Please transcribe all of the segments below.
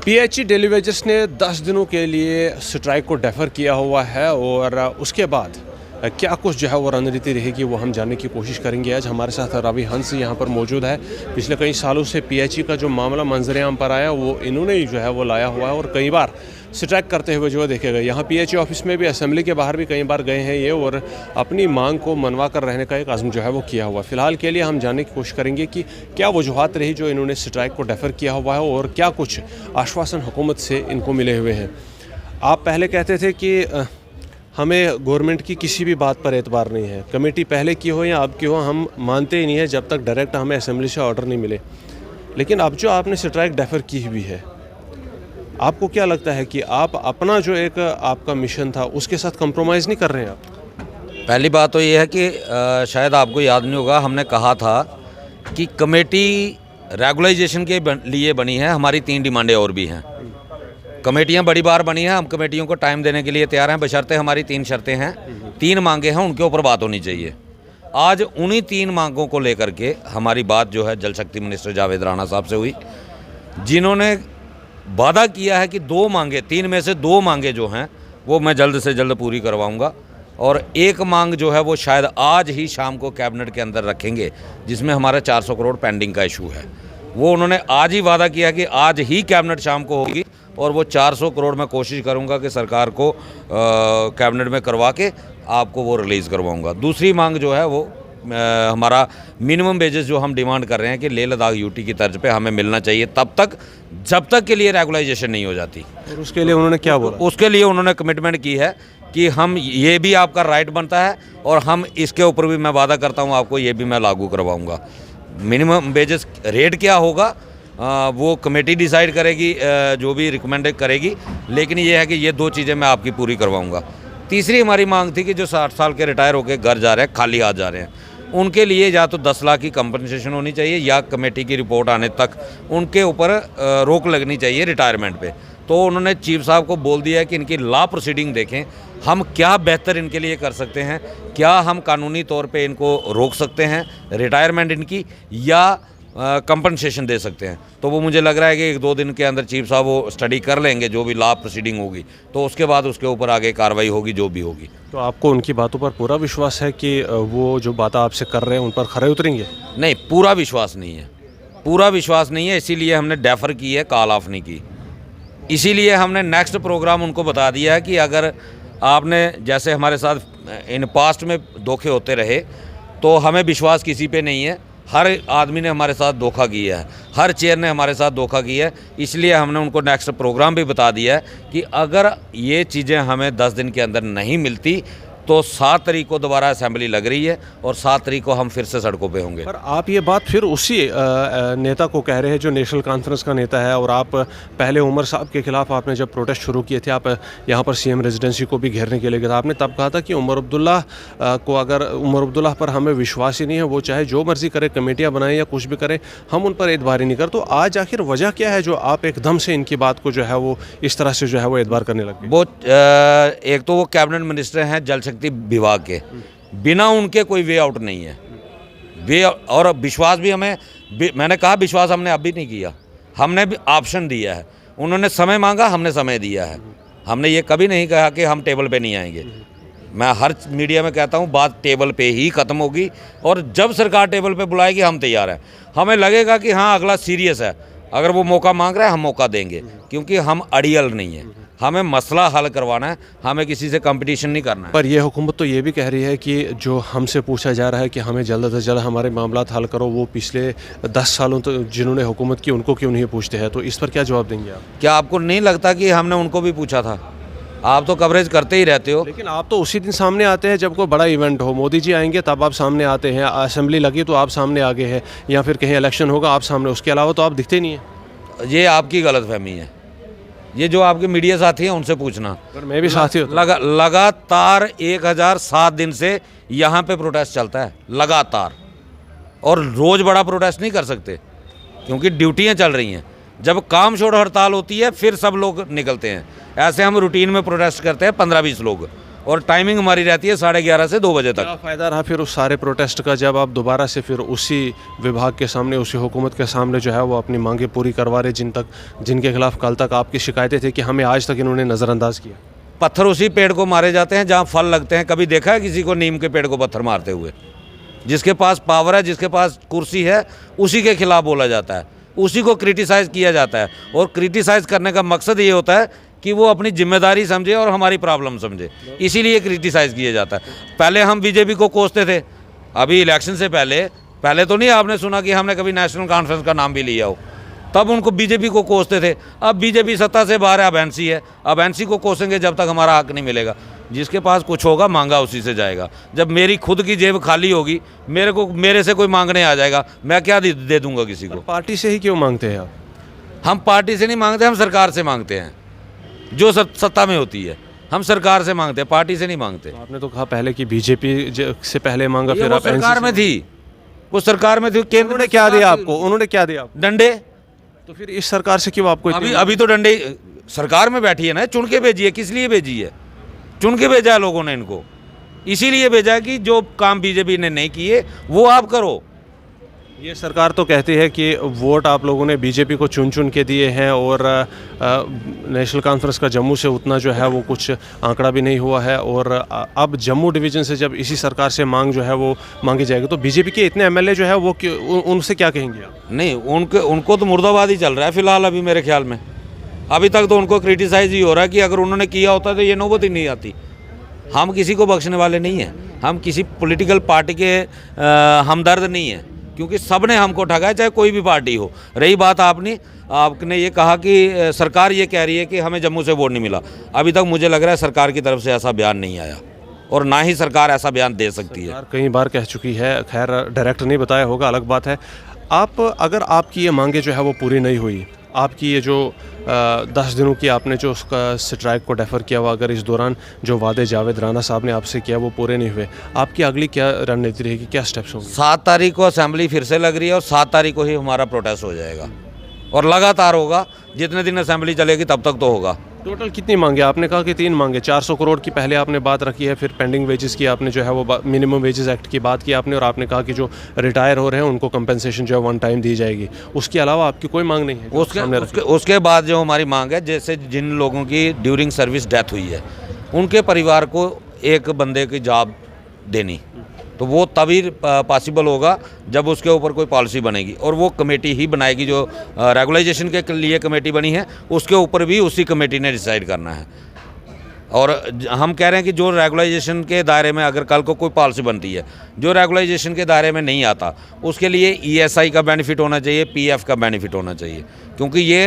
PHE daily wagers ने 10 दिनों के लिए स्ट्राइक को डेफर किया हुआ है और उसके बाद क्या कुछ जो है वो रणनीति रहेगी वो हम जानने की कोशिश करेंगे। आज हमारे साथ रवि हंस यहाँ पर मौजूद है। पिछले कई सालों से पीएचई का जो मामला मंजर-ए-आम पर आया वो इन्होंने ही जो है वो लाया हुआ है और कई बार स्ट्राइक करते हुए जो है देखे गए। यहाँ पीएचई ऑफिस में भी, असेंबली के बाहर भी कई बार गए हैं ये और अपनी मांग को मनवा कर रहने का एक आज़म जो है वो किया हुआ। फ़िलहाल के लिए हम जानने की कोशिश करेंगे कि क्या वजूहत रही जो इन्होंने स्ट्राइक को डेफर किया हुआ है और क्या कुछ आश्वासन हुकूमत से इनको मिले हुए हैं। आप पहले कहते थे कि हमें गवर्नमेंट की किसी भी बात पर एतबार नहीं है, कमेटी पहले की हो या अब की हो, हम मानते ही नहीं है जब तक डायरेक्ट हमें असेंबली से ऑर्डर नहीं मिले। लेकिन अब जो आपने स्ट्राइक डेफर की हुई है, आपको क्या लगता है कि आप अपना जो एक आपका मिशन था उसके साथ कंप्रोमाइज़ नहीं कर रहे हैं आप? पहली बात तो ये है कि शायद आपको याद नहीं होगा, हमने कहा था कि कमेटी रेगुलाइजेशन के लिए बनी है। हमारी 3 डिमांडें और भी हैं। कमेटियां बड़ी बार बनी हैं, हम कमेटियों को टाइम देने के लिए तैयार हैं, बशर्ते हमारी 3 शर्तें हैं, 3 मांगे हैं, उनके ऊपर बात होनी चाहिए। आज उन्हीं 3 मांगों को लेकर के हमारी बात जो है जल शक्ति मिनिस्टर जावेद राणा साहब से हुई, जिन्होंने वादा किया है कि 2 मांगे, 3 में से 2 मांगे जो हैं वो मैं जल्द से जल्द पूरी करवाऊंगा और एक मांग जो है वो शायद आज ही शाम को कैबिनेट के अंदर रखेंगे, जिसमें हमारा 400 करोड़ पेंडिंग का इशू है। वो उन्होंने आज ही वादा किया कि आज ही कैबिनेट शाम को होगी और वो 400 करोड़ मैं कोशिश करूंगा कि सरकार को कैबिनेट में करवा के आपको वो रिलीज़ करवाऊंगा। दूसरी मांग जो है वो हमारा मिनिमम वेजेस जो हम डिमांड कर रहे हैं कि लेह लद्दाख यूटी की तर्ज पे हमें मिलना चाहिए तब तक जब तक के लिए रेगुलाइजेशन नहीं हो जाती। और उसके लिए उन्होंने क्या बोला? उसके लिए उन्होंने कमिटमेंट की है कि हम ये भी आपका राइट बनता है और हम इसके ऊपर भी मैं वादा करता हूँ आपको ये भी मैं लागू करवाऊँगा। मिनिमम वेजेस रेट क्या होगा वो कमेटी डिसाइड करेगी, जो भी रिकमेंड करेगी, लेकिन ये है कि ये 2 चीज़ें मैं आपकी पूरी करवाऊँगा। तीसरी हमारी मांग थी कि जो 60 साल के रिटायर होकर घर जा रहे हैं, खाली हाथ जा रहे हैं, उनके लिए या तो 10 लाख की कंपनसेशन होनी चाहिए या कमेटी की रिपोर्ट आने तक उनके ऊपर रोक लगनी चाहिए रिटायरमेंट पे। तो उन्होंने चीफ साहब को बोल दिया है कि इनकी लॉ प्रोसीडिंग देखें, हम क्या बेहतर इनके लिए कर सकते हैं, क्या हम कानूनी तौर पे इनको रोक सकते हैं रिटायरमेंट इनकी या कंपनसेशन दे सकते हैं। तो वो मुझे लग रहा है कि 1-2 दिन के अंदर चीफ साहब वो स्टडी कर लेंगे, जो भी लॉ प्रोसीडिंग होगी तो उसके बाद उसके ऊपर आगे कार्रवाई होगी जो भी होगी। तो आपको उनकी बातों पर पूरा विश्वास है कि वो जो बातें आपसे कर रहे हैं उन पर खरे उतरेंगे? नहीं, पूरा विश्वास नहीं है, पूरा विश्वास नहीं है, इसीलिए हमने डेफर की है, कॉल ऑफ नहीं की। इसीलिए हमने नेक्स्ट प्रोग्राम उनको बता दिया है कि अगर आपने जैसे हमारे साथ इन पास्ट में धोखे होते रहे तो हमें विश्वास किसी पे नहीं है। हर आदमी ने हमारे साथ धोखा किया है, हर चेयर ने हमारे साथ धोखा किया है। इसलिए हमने उनको नेक्स्ट प्रोग्राम भी बता दिया है कि अगर ये चीज़ें हमें 10 दिन के अंदर नहीं मिलती तो 7 तारीख को दोबारा असेंबली लग रही है और 7 तारीख को हम फिर से सड़कों पे होंगे। पर आप ये बात फिर उसी नेता को कह रहे हैं जो नेशनल कॉन्फ्रेंस का नेता है और आप पहले उमर साहब के खिलाफ आपने जब प्रोटेस्ट शुरू किए थे, आप यहाँ पर सीएम रेजिडेंसी को भी घेरने के लिए गए थे, आपने तब कहा था कि उमर अब्दुल्ला पर हमें विश्वास ही नहीं है, वो चाहे जो मर्जी करे, कमेटियाँ बनाएं या कुछ भी करें, हम उन पर एतबार ही नहीं कर। तो आज आखिर वजह क्या है जो आप एकदम से इनकी बात को जो है वो इस तरह से जो है वो एतबार करने लगे? वो एक तो वो कैबिनेट मिनिस्टर हैं जल शक्ति विभाग के, बिना उनके कोई वे आउट नहीं है। वे और विश्वास भी मैंने कहा विश्वास हमने अभी नहीं किया, हमने भी ऑप्शन दिया है। उन्होंने समय मांगा, हमने समय दिया है। हमने ये कभी नहीं कहा कि हम टेबल पे नहीं आएंगे। मैं हर मीडिया में कहता हूँ बात टेबल पे ही ख़त्म होगी और जब सरकार टेबल पे बुलाएगी हम तैयार हैं। हमें लगेगा कि हाँ अगला सीरियस है, अगर वो मौका मांग रहा है हम मौका देंगे, क्योंकि हम अड़ियल नहीं है, हमें मसला हल करवाना है, हमें किसी से कंपटीशन नहीं करना है। पर यह हुकूमत तो ये भी कह रही है कि जो हमसे पूछा जा रहा है कि हमें जल्द से जल्द हमारे मामलात हल करो, वो पिछले 10 सालों तो जिन्होंने हुकूमत की उनको क्यों नहीं पूछते हैं? तो इस पर क्या जवाब देंगे आप? क्या आपको नहीं लगता कि हमने उनको भी पूछा था? आप तो कवरेज करते ही रहते हो। लेकिन आप तो उसी दिन सामने आते हैं जब कोई बड़ा इवेंट हो, मोदी जी आएंगे तब आप सामने आते हैं, असेंबली लगी तो आप सामने आगे हैं, या फिर कहीं इलेक्शन होगा आप सामने, उसके अलावा तो आप दिखते नहीं हैं। ये आपकी गलतफहमी है, ये जो आपके मीडिया साथी हैं उनसे पूछना। पर मैं भी साथी हूँ। लगातार 1007 दिन से यहाँ पे प्रोटेस्ट चलता है लगातार, और रोज़ बड़ा प्रोटेस्ट नहीं कर सकते क्योंकि ड्यूटियाँ चल रही हैं। जब काम छोड़ हड़ताल होती है फिर सब लोग निकलते हैं। ऐसे हम रूटीन में प्रोटेस्ट करते हैं 15-20 लोग, और टाइमिंग हमारी रहती है 11:30 से 2 बजे तक। क्या फ़ायदा रहा फिर उस सारे प्रोटेस्ट का जब आप दोबारा से फिर उसी विभाग के सामने, उसी हुकूमत के सामने जो है वो अपनी मांगें पूरी करवा रहे, जिनके खिलाफ कल तक आपकी शिकायतें थी कि हमें आज तक इन्होंने नज़रअंदाज किया? पत्थर उसी पेड़ को मारे जाते हैं जहाँ फल लगते हैं। कभी देखा है किसी को नीम के पेड़ को पत्थर मारते हुए? जिसके पास पावर है, जिसके पास कुर्सी है, उसी के खिलाफ बोला जाता है, उसी को क्रिटिसाइज़ किया जाता है। और क्रिटिसाइज़ करने का मकसद ये होता है कि वो अपनी जिम्मेदारी समझे और हमारी प्रॉब्लम समझे, इसीलिए क्रिटिसाइज़ किया जाता है। पहले हम बीजेपी को कोसते थे, अभी इलेक्शन से पहले तो नहीं आपने सुना कि हमने कभी नेशनल कॉन्फ्रेंस का नाम भी लिया हो, तब उनको बीजेपी को कोसते थे। अब बीजेपी सत्ता से बाहर है, अब एनसी है, अब एनसी को कोसेंगे जब तक हमारा हक नहीं मिलेगा। जिसके पास कुछ होगा मांगा उसी से जाएगा। जब मेरी खुद की जेब खाली होगी, मेरे से कोई मांगने आ जाएगा, मैं क्या दे दूंगा किसी को? पार्टी से ही क्यों मांगते हैं आप? हम पार्टी से नहीं मांगते, हम सरकार से मांगते हैं, जो सत्ता में होती है। हम सरकार से मांगते हैं, पार्टी से नहीं मांगते। तो आपने तो कहा पहले कि बीजेपी से पहले मांगा, फिर वो आप सरकार में थी, वो सरकार में थी। केंद्र ने क्या दिया आपको? उन्होंने क्या दिया? डंडे। तो फिर इस सरकार से क्यों आपको अभी तो डंडे सरकार में बैठी है ना, चुन के भेजी है। किस लिए भेजी है? चुन के भेजा है लोगों ने इनको, इसीलिए भेजा है कि जो काम बीजेपी ने नहीं किए वो आप करो। ये सरकार तो कहती है कि वोट आप लोगों ने बीजेपी को चुन चुन के दिए हैं और नेशनल कॉन्फ्रेंस का जम्मू से उतना जो है वो कुछ आंकड़ा भी नहीं हुआ है, और अब जम्मू डिवीज़न से जब इसी सरकार से मांग जो है वो मांगी जाएगी, तो बीजेपी के इतने एमएलए जो है वो उनसे क्या कहेंगे आप? नहीं, उनको तो मुर्दाबाद ही चल रहा है फिलहाल अभी मेरे ख्याल में। अभी तक तो उनको क्रिटिसाइज ही हो रहा है कि अगर उन्होंने किया होता तो ये नौबत ही नहीं आती। हम किसी को बख्शने वाले नहीं हैं, हम किसी पॉलिटिकल पार्टी के हमदर्द नहीं हैं, क्योंकि सब ने हमको ठगा है, चाहे कोई भी पार्टी हो। रही बात आपने ये कहा कि सरकार ये कह रही है कि हमें जम्मू से वोट नहीं मिला। अभी तक मुझे लग रहा है सरकार की तरफ से ऐसा बयान नहीं आया, और ना ही सरकार ऐसा बयान दे सकती है। कई बार कह चुकी है, खैर डायरेक्ट नहीं बताया होगा, अलग बात है। अगर आपकी ये मांगे जो है वो पूरी नहीं हुई, आपकी ये जो 10 दिनों की आपने जो उसका स्ट्राइक को डेफर किया हुआ, अगर इस दौरान जो वादे जावेद राणा साहब ने आपसे किया वो पूरे नहीं हुए, आपकी अगली क्या रणनीति रहेगी, क्या स्टेप्स होंगे? 7 तारीख को असेंबली फिर से लग रही है, और 7 तारीख को ही हमारा प्रोटेस्ट हो जाएगा, और लगातार होगा। जितने दिन असेंबली चलेगी तब तक तो होगा। टोटल कितनी मांगे? आपने कहा कि 3 मांगे। 400 करोड़ की पहले आपने बात रखी है, फिर पेंडिंग वेजेस की आपने जो है वो मिनिमम वेजेस एक्ट की बात की आपने, और आपने कहा कि जो रिटायर हो रहे हैं उनको कंपनसेशन जो है 1 टाइम दी जाएगी। उसके अलावा आपकी कोई मांग नहीं है? उसके बाद जो हमारी मांग है, जैसे जिन लोगों की ड्यूरिंग सर्विस डेथ हुई है, उनके परिवार को एक बंदे की जॉब देनी, तो वो तभी पॉसिबल होगा जब उसके ऊपर कोई पॉलिसी बनेगी, और वो कमेटी ही बनाएगी। जो रेगुलाइजेशन के लिए कमेटी बनी है, उसके ऊपर भी उसी कमेटी ने डिसाइड करना है। और हम कह रहे हैं कि जो रेगुलाइजेशन के दायरे में अगर कल को कोई पॉलिसी बनती है, जो रेगुलाइजेशन के दायरे में नहीं आता, उसके लिए ESI का बेनिफिट होना चाहिए, PF का बेनिफिट होना चाहिए, क्योंकि ये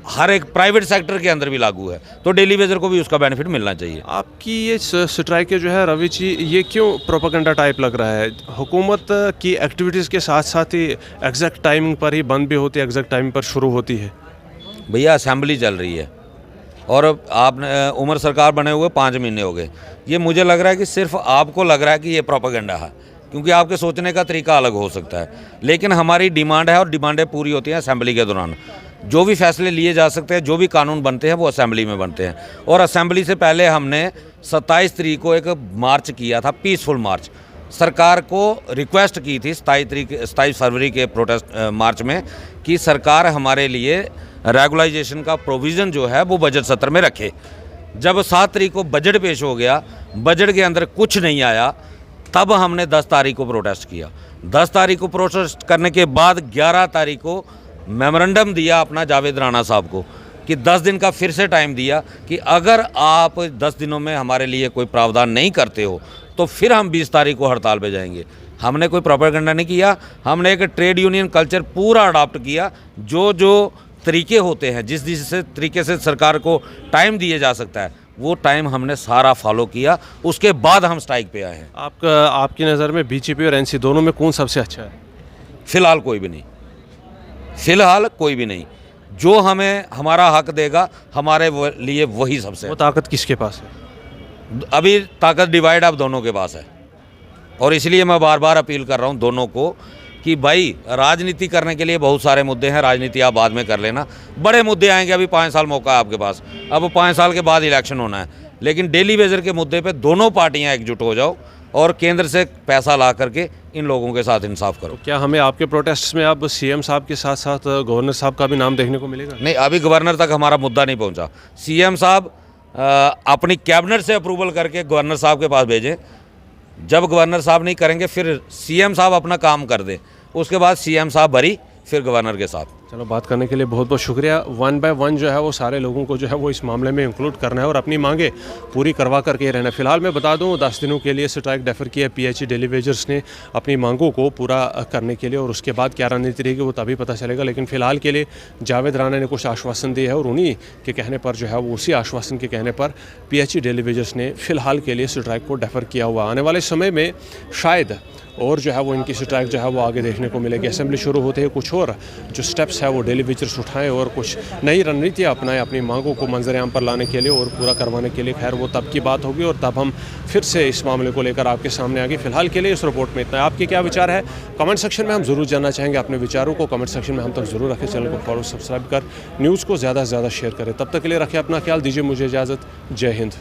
हर एक प्राइवेट सेक्टर के अंदर भी लागू है, तो डेली वेजर को भी उसका बेनिफिट मिलना चाहिए। आपकी ये स्ट्राइक जो है रवि जी, ये क्यों प्रोपेगेंडा टाइप लग रहा है? हुकूमत की एक्टिविटीज़ के साथ साथ ही एग्जैक्ट टाइमिंग पर ही बंद भी होती है, एग्जैक्ट टाइम पर शुरू होती है। भैया असेंबली चल रही है, और आपने उम्र सरकार बने हुए 5 महीने हो गए। ये मुझे लग रहा है कि सिर्फ आपको लग रहा है कि ये प्रोपेगेंडा है, क्योंकि आपके सोचने का तरीका अलग हो सकता है, लेकिन हमारी डिमांड है, और डिमांडें पूरी होती हैं असेंबली के दौरान। जो भी फैसले लिए जा सकते हैं, जो भी कानून बनते हैं, वो असेंबली में बनते हैं। और असेंबली से पहले हमने 27 तारीख को एक मार्च किया था, पीसफुल मार्च। सरकार को रिक्वेस्ट की थी 27 फरवरी के प्रोटेस्ट मार्च में, कि सरकार हमारे लिए रेगुलाइजेशन का प्रोविज़न जो है वो बजट सत्र में रखे। जब 7 तारीख को बजट पेश हो गया, बजट के अंदर कुछ नहीं आया, तब हमने 10 तारीख को प्रोटेस्ट किया। 10 तारीख को प्रोटेस्ट करने के बाद 11 तारीख को मेमोरेंडम दिया अपना जावेद राणा साहब को, कि 10 दिन का फिर से टाइम दिया कि अगर आप 10 दिनों में हमारे लिए कोई प्रावधान नहीं करते हो तो फिर हम 20 तारीख को हड़ताल पे जाएंगे। हमने कोई प्रोपेगेंडा नहीं किया, हमने एक ट्रेड यूनियन कल्चर पूरा अडॉप्ट किया। जो तरीके होते हैं, जिस तरीके से सरकार को टाइम दिया जा सकता है, वो टाइम हमने सारा फॉलो किया। उसके बाद हम स्ट्राइक पे आए हैं। आपकी नज़र में बीजेपी और एनसी दोनों में कौन सबसे अच्छा है? फिलहाल कोई भी नहीं, फिलहाल कोई भी नहीं। जो हमें हमारा हक देगा हमारे लिए वही सबसे। वो ताकत किसके पास है? अभी ताकत डिवाइड अब दोनों के पास है, और इसलिए मैं बार बार अपील कर रहा हूँ दोनों को कि भाई राजनीति करने के लिए बहुत सारे मुद्दे हैं, राजनीति आप बाद में कर लेना। बड़े मुद्दे आएंगे, अभी 5 साल मौका है आपके पास, अब 5 साल के बाद इलेक्शन होना है। लेकिन डेली वेजर के मुद्दे पे दोनों पार्टियां एकजुट हो जाओ और केंद्र से पैसा ला करके इन लोगों के साथ इंसाफ करो। क्या हमें आपके प्रोटेस्ट में अब सीएम साहब के साथ साथ गवर्नर साहब का भी नाम देखने को मिलेगा? नहीं, अभी गवर्नर तक हमारा मुद्दा नहीं पहुंचा। सीएम साहब अपनी कैबिनेट से अप्रूवल करके गवर्नर साहब के पास भेजें। जब गवर्नर साहब नहीं करेंगे फिर सीएम साहब अपना काम कर दें, उसके बाद सीएम साहब भरी फिर गवर्नर के साथ। चलो, बात करने के लिए बहुत बहुत शुक्रिया। वन बाय वन जो है वो सारे लोगों को जो है वो इस मामले में इंक्लूड करना है और अपनी मांगे पूरी करवा करके रहना है। फिलहाल मैं बता दूं 10 दिनों के लिए स्ट्राइक डेफर किया पीएचई डेली वेजर्स ने अपनी मांगों को पूरा करने के लिए, और उसके बाद क्या रणनीति रहेगी वो तभी पता चलेगा। लेकिन फिलहाल के लिए जावेद राणा ने कुछ आश्वासन दिए है और उन्हीं के कहने पर जो है वो उसी आश्वासन के कहने पर पीएचई डेली वेजर्स ने फिलहाल के लिए स्ट्राइक को डेफर किया हुआ। आने वाले समय में शायद और जो है वो इनकी स्ट्राइक जो है वो आगे देखने को मिलेगी। असेंबली शुरू होते ही कुछ और जो स्टेप्स है वो डेली वेजर्स उठाएं और कुछ नई रणनीतियाँ अपनाएं अपनी मांगों को मंजर-ए-आम पर लाने के लिए और पूरा करवाने के लिए। खैर, वो तब की बात होगी और तब हम फिर से इस मामले को लेकर आपके सामने आगे। फिलहाल के लिए इस रिपोर्ट में इतना है। आपके क्या विचार है कमेंट सेक्शन में हम जरूर जानना चाहेंगे। अपने विचारों को कमेंट सेक्शन में हम तक जरूर रखें। चैनल को फॉलो सब्सक्राइब कर न्यूज़ को ज़्यादा से ज़्यादा शेयर करें। तब तक के लिए रखें अपना ख्याल, दीजिए मुझे इजाज़त। जय हिंद।